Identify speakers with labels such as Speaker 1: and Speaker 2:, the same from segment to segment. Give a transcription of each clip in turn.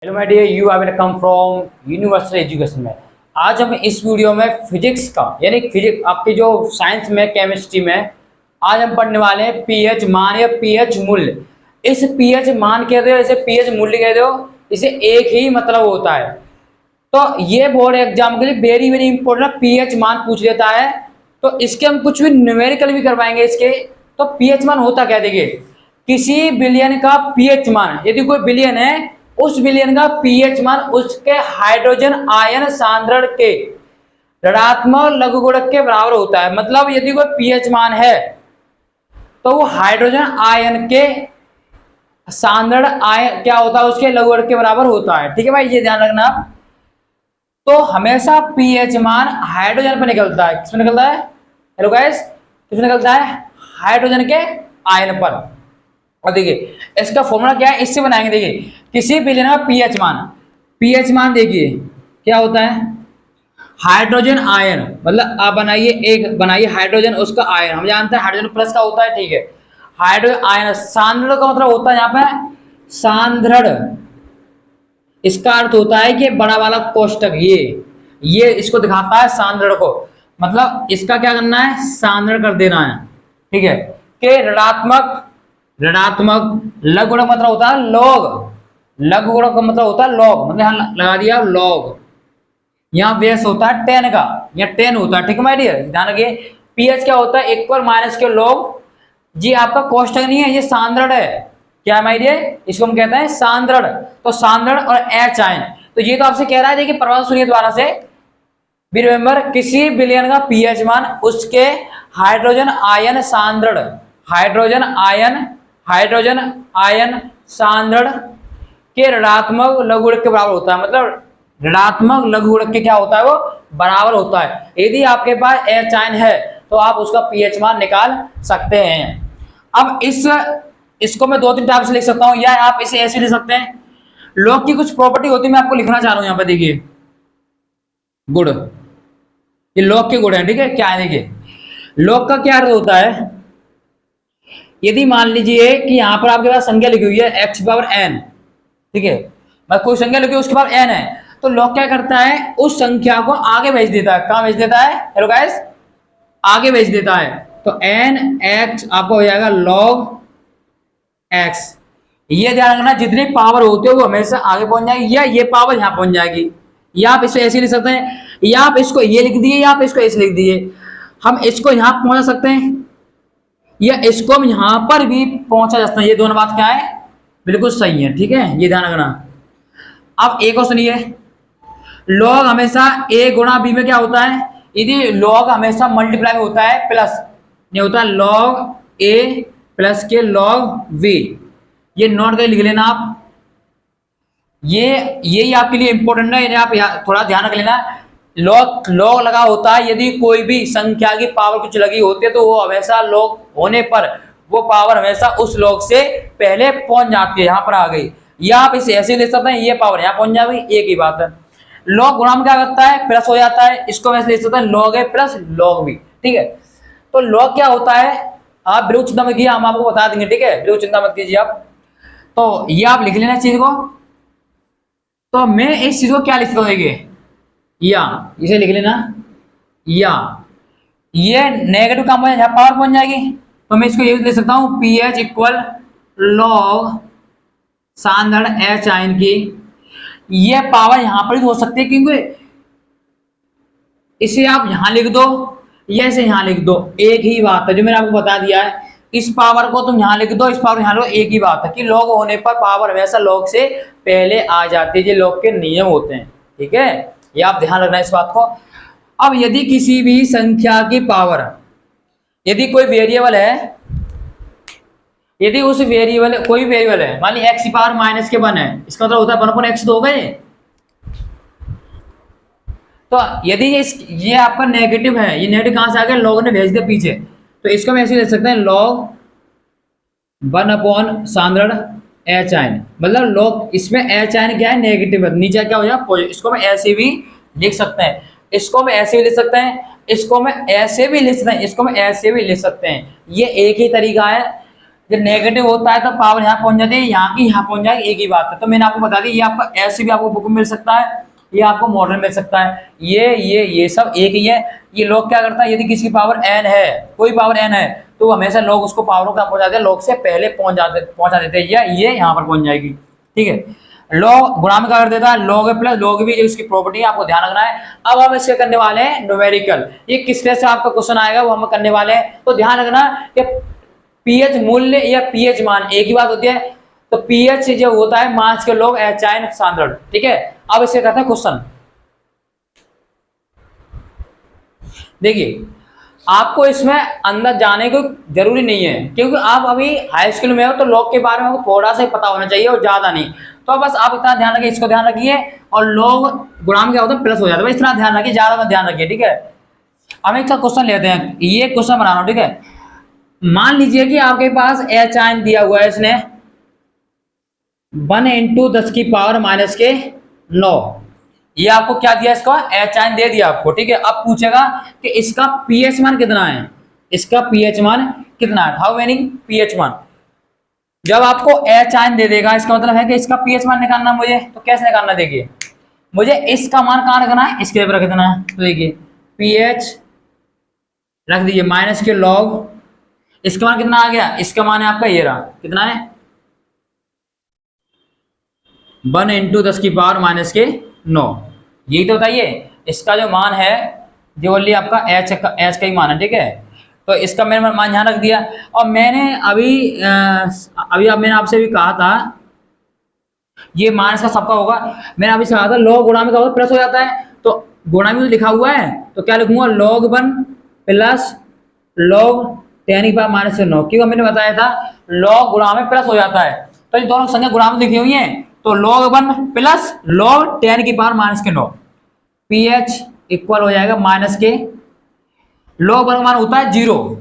Speaker 1: Hello my dear, you are welcome from universal education में। आज हम इस वीडियो में फिजिक्स का यानी फिजिक्स आपकी जो साइंस में केमिस्ट्री में आज हम पढ़ने वाले हैं पीएच मान या पीएच मूल्य। इस पीएच मान कहते हो, इसे पीएच मूल्य कहते हो, इसे एक ही मतलब होता है। तो ये बोर्ड एग्जाम के लिए वेरी वेरी इंपॉर्टेंट पीएच मान पूछ लेता है। तो इसके हम कुछ भी न्यूमेरिकल भी करवाएंगे इसके। तो पीएच मान होता क्या, देखिए किसी बिलियन का पीएच मान, यदि कोई बिलियन है उस बिलियन का पीएच मान उसके हाइड्रोजन आयन सांद्रण के ऋणात्मक लघुगुणक के बराबर होता है। मतलब यदि कोई पीएच मान है तो वो हाइड्रोजन आयन के सांद्रण आयन क्या होता है, उसके लघुगुणक के बराबर होता है। ठीक है भाई, ये ध्यान रखना। तो हमेशा पीएच मान हाइड्रोजन पर निकलता है। किसमें निकलता है? हेलो गाइस, किसमें निकलता है? हाइड्रोजन के आयन पर। और देखिए इसका फॉर्मूला क्या है, इससे बनाएंगे। देखिए किसी बिलियन का पीएच मान देखिए क्या होता है, हाइड्रोजन आयन। मतलब आप बनाइए हाइड्रोजन उसका आयन, हम जानते हैं हाइड्रोजन प्लस का होता है। ठीक है, हाइड्रोजन आयन सांद्रण का मतलब होता है यहाँ पे सांद्रण। इसका अर्थ होता है कि बड़ा वाला कोष्टक ये इसको दिखाता है सांद्रण को। मतलब इसका क्या करना है, सांद्रण कर देना है। ठीक है, कि ऋणात्मक लघुगुणक मतलब होता है लॉग। लघुगुणक का मतलब होता है लॉग, मतलब यहां लगा दिया लॉग। यहाँ बेस होता है 10 का, यहाँ 10 होता है। ठीक है माय डियर, ध्यान रखिए पीएच क्या होता है, इक्वल माइनस के लॉग। जी आपका कोष्टक नहीं है, ये सांद्रण है। क्या माय डियर, इसको हम कहते हैं सांद्रण। तो सांद्रण और एच आयन, तो ये तो आपसे कह रहा है, देखिए प्रवाह सुनिए दोबारा से। बी रिमेंबर, किसी बिलियन का पीएच मान उसके हाइड्रोजन आयन सांद्रण, हाइड्रोजन आयन सांद्रण के ऋणात्मक लघुगुणक के बराबर होता है। मतलब ऋणात्मक लघुगुणक के क्या होता है, वो बराबर होता है। यदि आपके पास एच आयन है तो आप उसका पीएच मान निकाल सकते हैं। अब इसको मैं 2-3 टाइप से लिख सकता हूं, या आप इसे ऐसे लिख सकते हैं। लॉग की कुछ प्रॉपर्टी होती है, मैं आपको लिखना चाह रहा हूं यहाँ पे। देखिए गुण, ये लॉग के गुण है। ठीक है, क्या है देखिए, लॉग का क्या अर्थ होता है, यदि मान लीजिए कि यहां पर आपके पास संख्या लिखी हुई है x पावर n। ठीक है, मैं कोई संख्या लिखी उसके पावर n है, तो लॉग क्या करता है, उस संख्या को आगे भेज देता है। कहां भेज देता है? हेलो गाइस, आगे भेज देता है। तो n x आपको हो जाएगा log x। ये ध्यान रखना, जितनी पावर होती है वो हमेशा आगे पहुंच जाएगी, या ये पावर यहां पहुंच जाएगी। या आप इसे ऐसे लिख सकते हैं, या आप इसको ये लिख दिए, या आप इसको ऐसे लिख दिए। हम इसको यहां पहुंचा सकते हैं, या इसको हम यहां पर भी पहुंचा जा सकता है। ये दोनों बात क्या है, बिल्कुल सही है। ठीक है, ये ध्यान रखना। अब एक और सुनिए, लॉग हमेशा a गुणा b में क्या होता है, यदि लॉग हमेशा मल्टीप्लाई में होता है, प्लस नहीं होता, लॉग a प्लस के लॉग v। ये नोट करके लिख लेना आप, ये आपके लिए इंपॉर्टेंट है, आप थोड़ा ध्यान रख लेना। लॉग लगा होता है, यदि कोई भी संख्या की पावर कुछ लगी होती है तो वो हमेशा लॉग होने पर वो पावर हमेशा उस लॉग से पहले पहुंच जाती है, यहां पर आ गई। या आप इसे ऐसे ले सकते हैं, ये पावर यहां पहुंच जाएगी, एक ही बात है। लॉग गुणा में क्या करता है, प्लस हो जाता है। इसको वैसे ले सकते हैं लॉग ए प्लस लॉग बी। ठीक है, तो लॉग क्या होता है, आप बिल्कुल चिंता मत कीजिए, हम आपको बता देंगे। ठीक है, बिल्कुल चिंता मत कीजिए आप। तो ये आप लिख लेना चीज को। तो मैं इस चीज को क्या लिखता हूं, देखिए या इसे लिख लेना, या ये नेगेटिव काम पावर पहुंच जाएगी, तो मैं इसको ये लिख सकता हूं पी एच इक्वल लॉग सांद्रण एच आयन की। ये पावर यहां पर भी हो सकती है, क्योंकि इसे आप यहां लिख दो या इसे यहां लिख दो, एक ही बात है। जो मैंने आपको बता दिया है, इस पावर को तुम यहां लिख दो, इस पावर यहां लो, एक ही बात है कि लॉग होने पर पावर हमेशा लॉग से पहले आ जाती है। ये लॉग के नियम होते हैं। ठीक है, ये आप ध्यान रखना इस बात को। अब यदि किसी भी संख्या की पावर, यदि कोई वेरिएबल है, यदि उस वेरिएबल कोई वेरिएबल है, मान ली एक्स की पावर माइनस के 1 है, इसका मतलब होता है 1/x तो हो गए। तो यदि ये आपका नेगेटिव है, ये नेगेटिव कहां से आ गया, लॉग ने भेज दिया पीछे, तो इसको हम ऐसे लिख सकते हैं लॉग 1 सांद्रण एच आयन। मतलब लॉग, इसमें एच आयन क्या है, नेगेटिव है, नीचे क्या हो जाएगा पॉजिटिव। इसको हम ऐसे भी लिख सकते हैं, इसको हम ऐसे भी लिख सकते हैं, इसको हम ऐसे भी लिख सकते हैं, इसको हम ऐसे भी लिख सकते हैं। ये एक ही तरीका है। जब नेगेटिव होता है तो पावर यहाँ पहुंच जाती है, यहाँ की यहाँ पहुंच जाएगी, एक ही बात है। तो मैंने आपको बता दी, ये आपका ऐसे भी आपको बुक में मिल सकता है, ये आपको मॉडल मिल सकता है, ये सब एक ही है। ये लॉग क्या करता है, यदि किसी की पावर n है, कोई पावर n है, तो हमेशा लोग उसको पावर को क्या पहुंचाते हैं, लॉग से पहले पहुंचा देते हैं, या ये यहाँ पर पहुंच जाएगी। ठीक है, लॉग गुणा में क्या कर देता है, लॉग प्लस लॉग भी, जो इसकी प्रॉपर्टी है आपको ध्यान रखना है। अब हम इसके करने वाले हैं न्यूमेरिकल। ये किस तरह से आपका क्वेश्चन आएगा वो हम करने वाले हैं, तो ध्यान रखना कि पीएच मूल्य या पीएच मान एक ही बात होती है। तो पीएच जो होता है मास के लोग एचाइन सांद्रण। ठीक है, अब इसे कहते हैं क्वेश्चन। देखिए, आपको इसमें अंदर जाने को जरूरी नहीं है, क्योंकि आप अभी हाई स्कूल में हो, तो लॉग के बारे में आपको थोड़ा सा ही पता होना चाहिए और ज्यादा नहीं। तो बस आप इतना ध्यान रखिए, इसको ध्यान रखिए, और लॉग गुणा में क्या होता है, प्लस हो जाता है, इतना ध्यान रखिए, ज्यादा मत ध्यान रखिए। ठीक है, हम एक क्वेश्चन लेते हैं, ये क्वेश्चन बना रहा हूं। ठीक है, मान लीजिए कि आपके पास एच आयन दिया हुआ है, इसने 1 × 10⁻⁹ ये आपको क्या दिया, इसका एच आयन दे दिया आपको। ठीक है, अब पूछेगा कि इसका पीएच मान कितना है, इसका पीएच मान कितना है, हाउ मेनी पीएच मान। जब आपको एच आयन दे देगा, इसका मतलब है कि इसका पीएच मान निकालना मुझे, तो कैसे निकालना, देखिए मुझे इसका मान कहां रखना है, इसके ऊपर रख देना है। तो देखिए पीएच रख दीजिए माइनस के लॉग, इसका मान कितना आ गया, इसका मान है आपका ये रहा, कितना है 1 × 10⁻⁹ यही तो बताइए, इसका जो मान है जो ओनली आपका एच का ही मान है। ठीक है, तो इसका मैंने मान यहाँ रख दिया। और मैंने मैंने आपसे भी कहा था, ये मान इसका सबका होगा, मैंने अभी से कहा था लॉग गुणा में क्या होगा, प्लस हो जाता है। तो गुणा में तो लिखा हुआ है, तो क्या लिखूंगा, log 1 प्लस log 10⁻⁹ क्यों, मैंने बताया था log गुणा में प्लस हो जाता है। तो ये दोनों संख्या गुणा में लिखी हुई है, तो log 1 plus log 10⁻⁹ pH equal हो जाएगा माइनस के log 1 का मान होता है 0,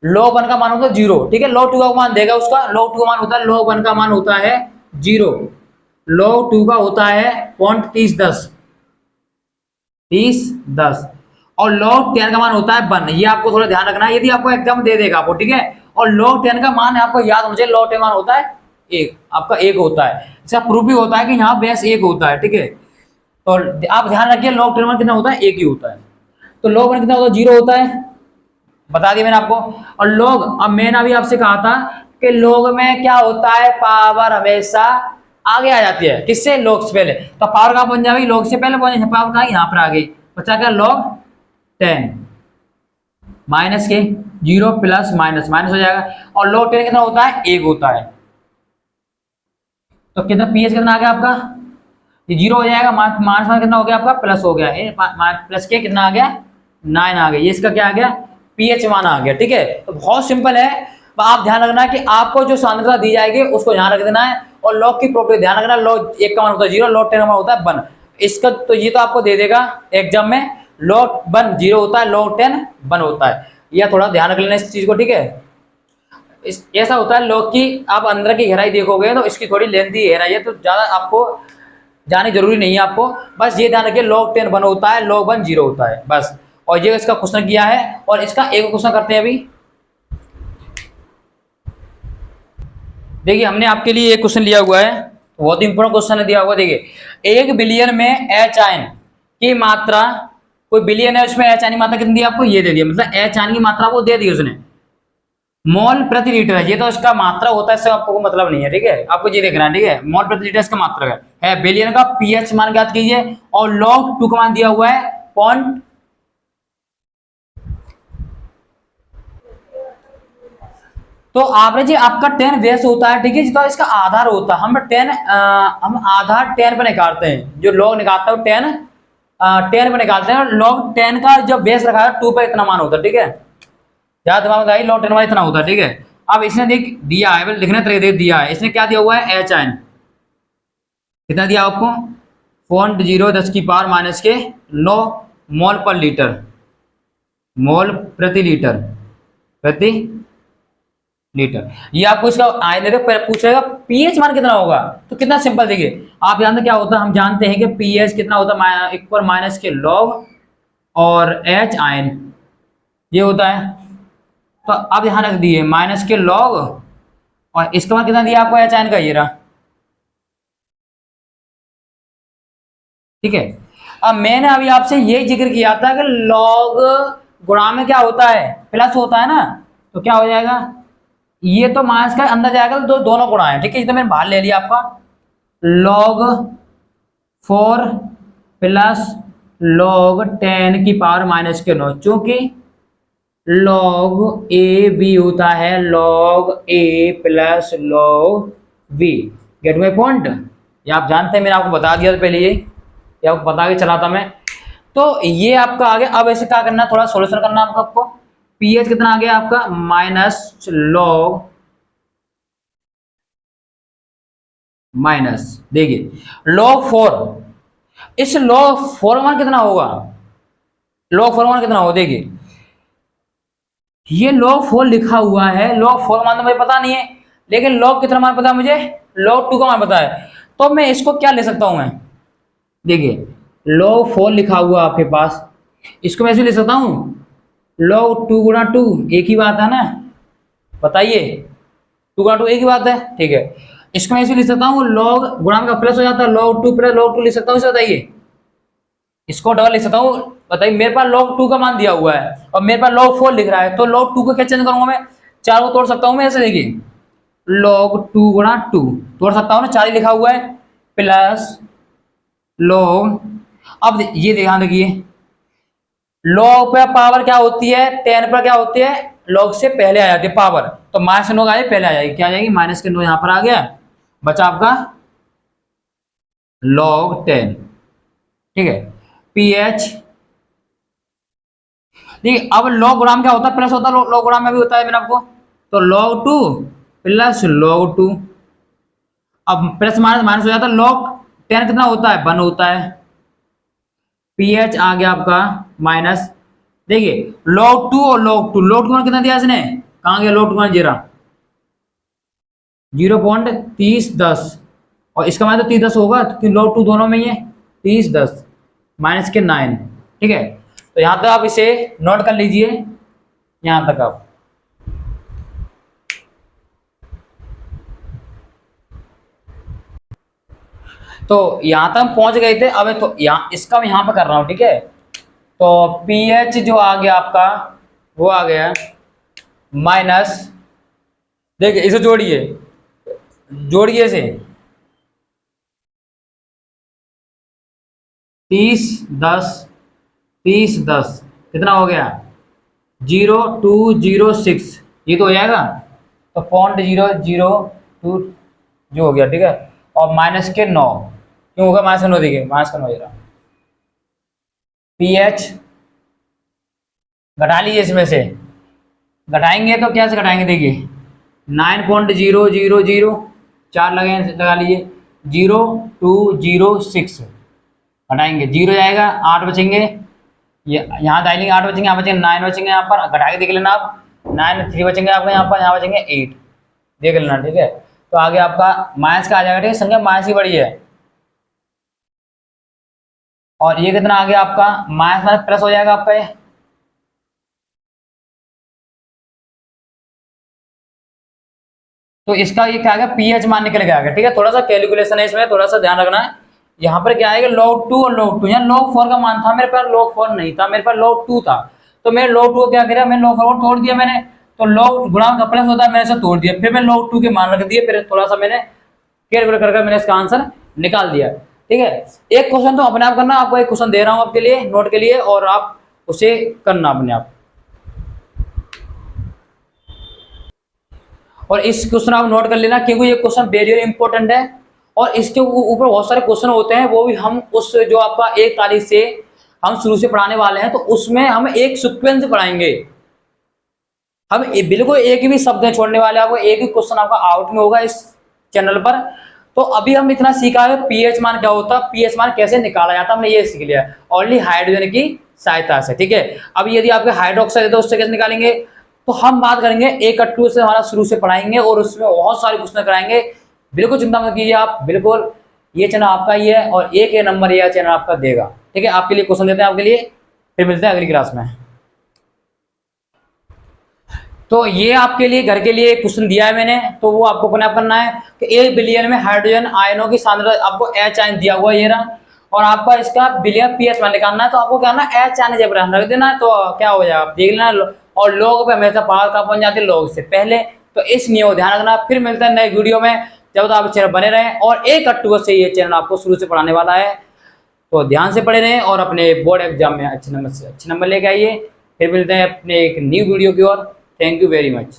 Speaker 1: log 1 का मान होता है 0। ठीक है, log 2 का मान देगा उसका, log 2 का मान होता है, log 1 का मान होता है 0, log 2 का होता है 0.3010 और log 10 का मान होता है 1। ये आपको थोड़ा ध्यान रखना है, यदि आपको एग्जाम दे देगा आपको। ठीक है, और log 10 का मान आपको याद होना चाहिए, log 10 मान होता है 1, आपका 1 होता है। इसका प्रूफ भी होता है कि यहाँ बेस 1 होता है। ठीक है, तो आप ध्यान रखिए log 10 मान कितना होता है, 1 ही होता है। तो log 1 कितना होता है, 0 होता है, बता दिया मैंने आपको। और log, अब मैंने अभी आपसे कहा था कि log में क्या होता है, पावर हमेशा आगे आ जाती है, किससे, log से पहले। तो पावर कहां पहुंच जाएगी, log से पहले पहुंच, पावर कहां, यहाँ पर आ गई, बचा क्या log 10 माइनस के 0 प्लस माइनस माइनस हो जाएगा। और log 10 कितना होता है, 1 होता है। तो कितना पीएच कितना आ गया आपका, ये 0 हो जाएगा, माइनस माइनस कितना हो गया आपका, प्लस हो गया, प्लस के कितना आ गया, 9 आ गया, ये इसका क्या आ गया, पीएच मान आ गया। ठीक है, तो बहुत सिंपल है। आप ध्यान रखना कि आपको जो सांद्रता दी जाएगी उसको ध्यान रख देना है, और लॉग की प्रॉपर्टी ध्यान रखना, लॉग 1 का मान होता है 0, log 10 का मान होता है 1। इसका तो ये तो आपको दे देगा एग्जाम में, log 1 0 होता है, log 10 1 होता है, यह थोड़ा ध्यान रख लेना इस चीज को। ठीक है, ऐसा होता है लॉग की, आप अंदर की गहराई देखोगे तो इसकी थोड़ी लेंथी गहराई है, तो ज्यादा आपको जानी जरूरी नहीं है आपको, बस ये ध्यान रखिए log 10 1 होता है, log 1 0 होता है बस। और ये इसका क्वेश्चन किया है, और इसका एक क्वेश्चन करते हैं अभी। देखिए हमने आपके लिए एक क्वेश्चन लिया हुआ है, बहुत इंपॉर्टेंट क्वेश्चन है दिया हुआ। देखिए 1 बिलियन में एच आयन की मात्रा, कोई बिलियन है उसमें एच आयन की मात्रा कितनी दी आपको, ये दे दिया, मतलब एच आयन की मात्रा वो दे दी उसने, मोल प्रति लीटर है। ये तो इसका मात्रा होता है, इससे आपको मतलब नहीं है। ठीक है, आपको ये देखना है। ठीक है, मोल प्रति लीटर इसका मात्रा है बिलियन का। पीएच मान ज्ञात कीजिए, और log 2 का मान दिया हुआ है पॉइंट, तो एवरेज आपका 10 बेस होता है। ठीक है, जितना इसका आधार होता है, हम आधार 10 पे निकालते हैं, जो log निकालता है 10 पे निकालते हैं, और log 10 का जो बेस रखा है 2 पे इतना मान होता है। ठीक है, याद दिमाग में आई, log 10 वाला इतना होता है। ठीक है, अब इसने देख दिया है, लिखने तरीके दिया है, इसने क्या दिया हुआ है, एच आयन कितना दिया आपको, 0.10⁻⁹ मोल पर लीटर, मोल प्रति लीटर, प्रति लीटर। ये आपको इसका आयन पूछेगा पीएच मान कितना होगा, तो कितना सिंपल। देखिए आप जानते क्या होता है, हम जानते हैं कि पीएच कितना होता है, इक्वल माइनस के log और एच आयन ये होता है। तो अब ध्यान रख दिए माइनस के log और इसके बाद कितना दिया आपको एच आयन का, ये रहा। ठीक है, अब मैंने अभी आपसे ये जिक्र किया था कि लॉग गुणा में क्या होता है, प्लस होता है ना, तो क्या हो जाएगा, ये तो माइनस का अंदर जाएगा तो दोनों गुणा है। ठीक है, ये तो मैंने बाहर ले लिया आपका log 4 प्लस log 10 की पावर माइनस के 9, चूंकि log ए बी होता है log A plus log B. Get my point, ये आप जानते हैं, मैंने आपको बता दिया था पहले, ये आपको बता के चला था मैं। तो ये आपका आ गया। अब ऐसे क्या करना है, थोड़ा सोल्यूशन करना है आपको। पीएच कितना आ गया आपका, माइनस log माइनस, देखिए log 4, इस log 4 मान कितना होगा, log 4 मान कितना होगा, देखिए ये log 4 लिखा हुआ है, log 4 मान तो मुझे पता नहीं है, लेकिन log कितना मान पता है मुझे, log 2 का मान पता है। तो मैं इसको क्या ले सकता हूं मैं, देखिए log 4 लिखा हुआ आपके पास, इसको मैं ऐसे ले सकता हूं log 2 गुणा 2, एक ही बात है ना, बताइए 2 गुणा 2 एक ही बात है। ठीक है, इसको मैं ऐसे लिख सकता हूँ log गुणा का प्लस हो जाता है, log 2 प्लस log 2 लिख सकता हूँ इसे, बताइए इसको डबल लिख सकता हूँ। बताइए मेरे पास log 2 का मान दिया हुआ है और मेरे पास log 4 लिख रहा है, तो log 2 को क्या चेंज करूंगा मैं, 4 को तोड़ सकता हूँ मैं ऐसे, देखिए log 2 गुणा 2 तोड़ सकता हूँ ना, 4 ही लिखा हुआ है, प्लस log, अब ये ध्यान रखिए log पे पावर क्या होती है, 10 पर क्या होती है, log से पहले आ जाती है पावर, तो माइनस 9 आए पहले आ जाएगी, क्या आ जाएगी, माइनस के 9 यहां पर आ गया, बचा आपका log 10। ठीक है, pH, देखिए अब log गुणाम क्या होता है, प्लस होता है, log गुणाम में भी होता है मैंने आपको, तो log 2 प्लस log 2, अब प्लस माइनस माइनस हो जाता है, log 10 कितना होता है, 1 होता है, pH आ गया आपका माइनस, देखिए log 2 और log 2 में कितना दिया इसने, कहां गया log 2 में, जीरा 0.3010, और इसका मतलब 30-10 होगा क्योंकि log 2 दोनों में ही है, 30-10 माइनस के 9। ठीक है, तो यहां तक आप इसे नोट कर लीजिए, यहां तक आप, तो यहां तक हम पहुंच गए थे। अब तो यहाँ इसका मैं यहां पर कर रहा हूं, ठीक है, तो पीएच जो आ गया आपका वो आ गया माइनस, देखिए इसे जोड़िए, जोड़िए इसे, 30-10 30-10 कितना हो गया, 0.206, ये तो हो जाएगा, तो 0.002 जो हो गया। ठीक है, और माइनस के 9 क्यों होगा, माइनस का 9, देखिए माइनस का 9 जरा, पीएच घटा लीजिए, इसमें से घटाएंगे तो क्या से घटाएंगे, देखिए 9.000, 4 लगा लीजिए, 0.206 घटाएंगे, 0 जाएगा, 8 बचेंगे, ये यहाँ डालेंगे 8 बचेंगे, यहाँ बचेंगे 9 बचेंगे, यहाँ पर घटा के देख लेना आप, 9 3 बचेंगे आपको, यहाँ पर यहाँ बचेंगे 8, देख लेना। ठीक है, तो आगे आपका माइनस का आ जाएगा, ठीक है, संख्या माइनस ही बड़ी है, और ये कितना आ गया आपका, माइनस माइनस प्लस हो जाएगा आपका, ये तो इसका ये क्या आ गया, पीएच मान निकल के आ गया। ठीक है, थोड़ा सा कैलकुलेशन है इसमें, थोड़ा सा ध्यान रखना है। यहाँ पर क्या आएगा, log 2 और log 2, यहाँ log 4 का मान था, मेरे पास log 4 नहीं था, मेरे पास log 2 था, तो मैंने log 2 को क्या किया, मैंने log 4 को तोड़ दिया मैंने, तो log गुणा का प्लस होता है, मैंने इसे तोड़ दिया, फिर मैं log 2 के मान रख दिए, फिर थोड़ा सा मैंने कैलकुलेट करके मैंने इसका आंसर निकाल दिया। ठीक है, एक क्वेश्चन तो अपने आप करना, आपको एक क्वेश्चन दे रहा हूँ आपके लिए नोट के लिए, और आप उसे करना अपने आप, और इस क्वेश्चन आप नोट कर लेना क्योंकि ये क्वेश्चन वेरी वेरी इंपॉर्टेंट है, और इसके ऊपर बहुत सारे क्वेश्चन होते हैं, वो भी हम उस जो आपका 1 तारीख से हम शुरू से पढ़ाने वाले हैं, तो उसमें हम एक सीक्वेंस पढ़ाएंगे, हम बिल्कुल एक भी शब्द छोड़ने वाले, आपको एक ही क्वेश्चन आपका आउट में होगा इस चैनल पर। तो अभी हम इतना सीखा है पीएच मान क्या होता है, पीएच मान कैसे निकाला जाता है, हमने ये सीख लिया ओनली हाइड्रोजन की सहायता से। ठीक है, अब यदि आपके हाइड्रोक्साइड है तो उससे कैसे निकालेंगे, तो हम बात करेंगे A-2 से, हमारा शुरू से पढ़ाएंगे और उसमें बहुत सारे क्वेश्चन कराएंगे, बिल्कुल चिंता मत कीजिए आप, बिल्कुल ये चैनल आपका ही है और एक नंबर यह चैनल आपका देगा। ठीक है, आपके लिए क्वेश्चन देते हैं आपके लिए, फिर मिलते हैं अगली क्लास में। तो तो ये आपके लिए घर के लिए क्वेश्चन दिया है मैंने, तो वो आपको करना है कि 1 बिलियन में हाइड्रोजन आयनों की सांद्रता, आपको H आयन दिया हुआ ये रहा, और आपका इसका बिलियन पीएच मान निकालना है, तो आपको क्या करना है H आयन जब रख देना है, तो क्या हो जाएगा आप देख लेना। और लोग पे हमेशा पावर कब बन जाते हैं, लोग से पहले। तो इस नियम को ध्यान रखना। फिर मिलता है नए वीडियो में, जब तक आप चैनल बने रहें। और 1 अक्टूबर से ये चैनल आपको शुरू से पढ़ाने वाला है, तो ध्यान से पढ़े रहें और अपने बोर्ड एग्जाम में अच्छे नंबर लेके आइए। फिर मिलते हैं अपने एक न्यू वीडियो की ओर। Thank you very much.